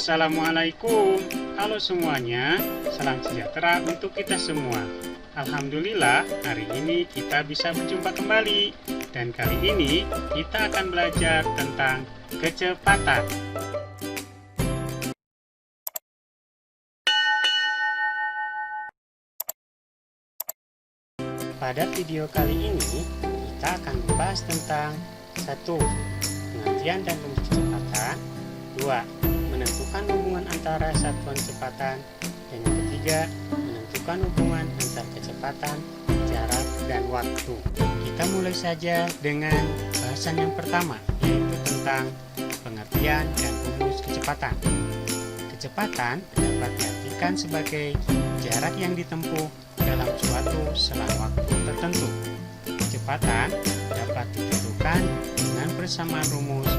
Assalamualaikum. Halo semuanya, salam sejahtera untuk kita semua. Alhamdulillah, hari ini kita bisa berjumpa kembali. Dan kali ini kita akan belajar tentang kecepatan. Pada video kali ini, kita akan membahas tentang 1. Pengertian dan rumus kecepatan. 2. Menentukan hubungan antara satuan kecepatan. Dan yang ketiga, menentukan hubungan antara kecepatan, jarak, dan waktu. Kita mulai saja dengan bahasan yang pertama, yaitu tentang pengertian dan rumus kecepatan. Kecepatan dapat diartikan sebagai jarak yang ditempuh dalam suatu selang waktu tertentu. Kecepatan dapat ditentukan dengan persamaan rumus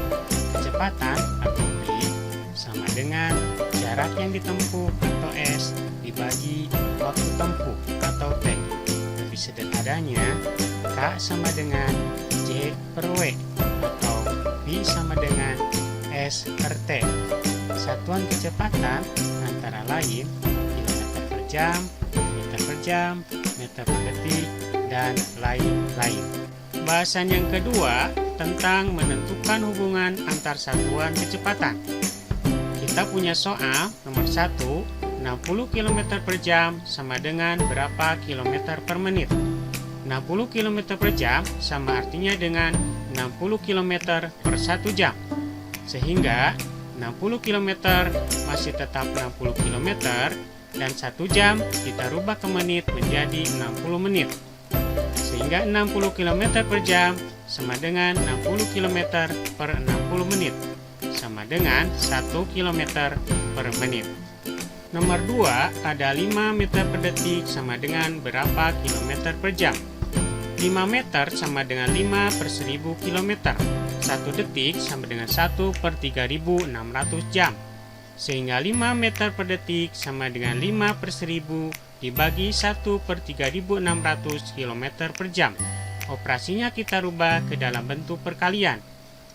kecepatan atau V sama dengan jarak yang ditempuh atau S dibagi waktu tempuh atau T. Lebih sederhananya, K sama dengan J per W atau V sama dengan S per T. Satuan kecepatan antara lain kilometer per jam, meter per jam, meter per detik, dan lain-lain. Bahasan yang kedua tentang menentukan hubungan antar satuan kecepatan. Kita punya soal nomor 1, 60 km per jam sama dengan berapa kilometer per menit? 60 km per jam sama artinya dengan 60 km per 1 jam. Sehingga 60 km masih tetap 60 km dan 1 jam kita rubah ke menit menjadi 60 menit. Sehingga 60 km per jam sama dengan 60 km per 60 menit sama dengan 1 km per menit. Nomor 2, ada 5 meter per detik sama dengan berapa kilometer per jam? 5 meter sama dengan 5 per 1000 km. 1 detik sama dengan 1 per 3600 jam. Sehingga 5 meter per detik sama dengan 5 per 1000 dibagi 1 per 3600 km per jam. Operasinya kita rubah ke dalam bentuk perkalian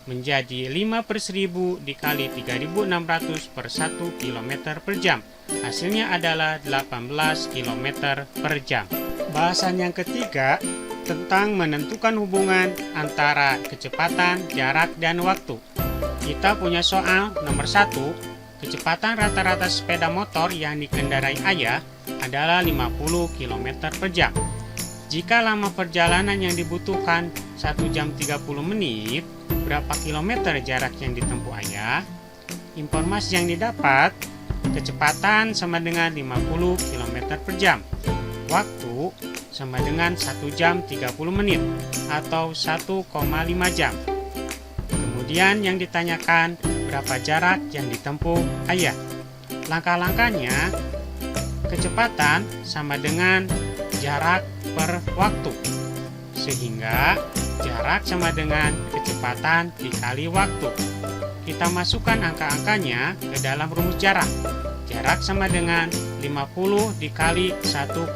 menjadi 5 per 1000 dikali 3600 per 1 km per jam. Hasilnya adalah 18 km per jam. Bahasan yang ketiga tentang menentukan hubungan antara kecepatan, jarak, dan waktu. Kita punya soal nomor 1. Kecepatan rata-rata sepeda motor yang dikendarai ayah adalah 50 km per jam. Jika lama perjalanan yang dibutuhkan 1 jam 30 menit, berapa kilometer jarak yang ditempuh ayah? Informasi yang didapat, kecepatan sama dengan 50 km per jam. Waktu sama dengan 1 jam 30 menit atau 1,5 jam. Kemudian yang ditanyakan, berapa jarak yang ditempuh ayah? Langkah-langkahnya, kecepatan sama dengan jarak per waktu. Sehingga jarak sama dengan kecepatan dikali waktu. Kita masukkan angka-angkanya ke dalam rumus jarak. Jarak sama dengan 50 dikali 1,5.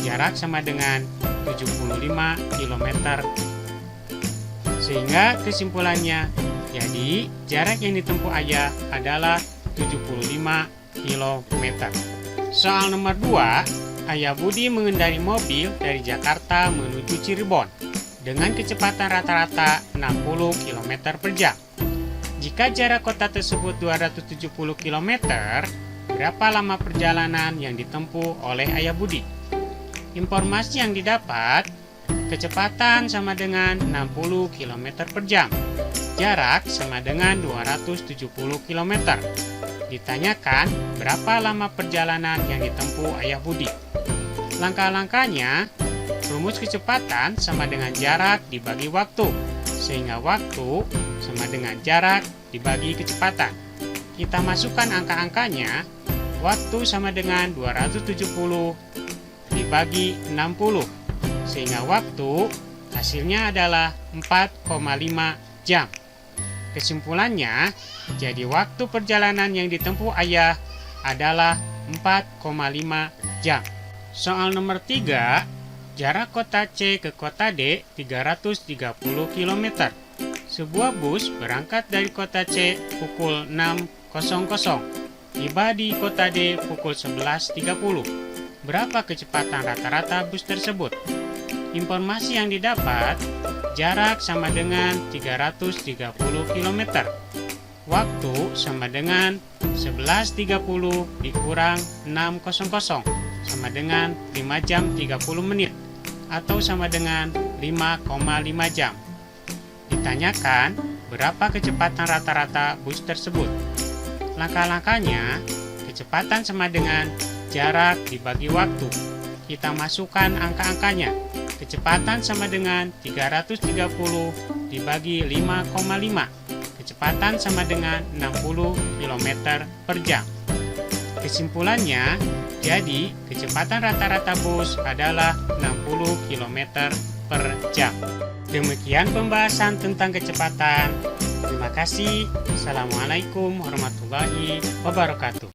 Jarak sama dengan 75 km. Sehingga kesimpulannya, jadi jarak yang ditempuh ayah adalah 75 km. Soal nomor 2, Ayah Budi mengendarai mobil dari Jakarta menuju Cirebon dengan kecepatan rata-rata 60 km per jam. Jika jarak kota tersebut 270 km, berapa lama perjalanan yang ditempuh oleh Ayah Budi? Informasi yang didapat, kecepatan sama dengan 60 km per jam. Jarak sama dengan 270 km. Ditanyakan berapa lama perjalanan yang ditempuh Ayah Budi. Langkah-langkahnya, rumus kecepatan sama dengan jarak dibagi waktu. Sehingga waktu sama dengan jarak dibagi kecepatan. Kita masukkan angka-angkanya. Waktu sama dengan 270 dibagi 60. Sehingga waktu hasilnya adalah 4,5 jam. Kesimpulannya, jadi waktu perjalanan yang ditempuh ayah adalah 4,5 jam. Soal nomor 3, jarak kota C ke kota D 330 km. Sebuah bus berangkat dari kota C pukul 6.00, tiba di kota D pukul 11.30. Berapa kecepatan rata-rata bus tersebut? Informasi yang didapat, jarak sama dengan 330 km. Waktu sama dengan 11.30 dikurang 6.00 sama dengan 5 jam 30 menit atau sama dengan 5,5 jam. Ditanyakan berapa kecepatan rata-rata bus tersebut. Langkah-langkahnya, kecepatan sama dengan jarak dibagi waktu. Kita masukkan angka-angkanya. Kecepatan sama dengan 330 dibagi 5,5. Kecepatan sama dengan 60 km per jam. Kesimpulannya, jadi kecepatan rata-rata bus adalah 60 km per jam. Demikian pembahasan tentang kecepatan. Terima kasih. Assalamualaikum warahmatullahi wabarakatuh.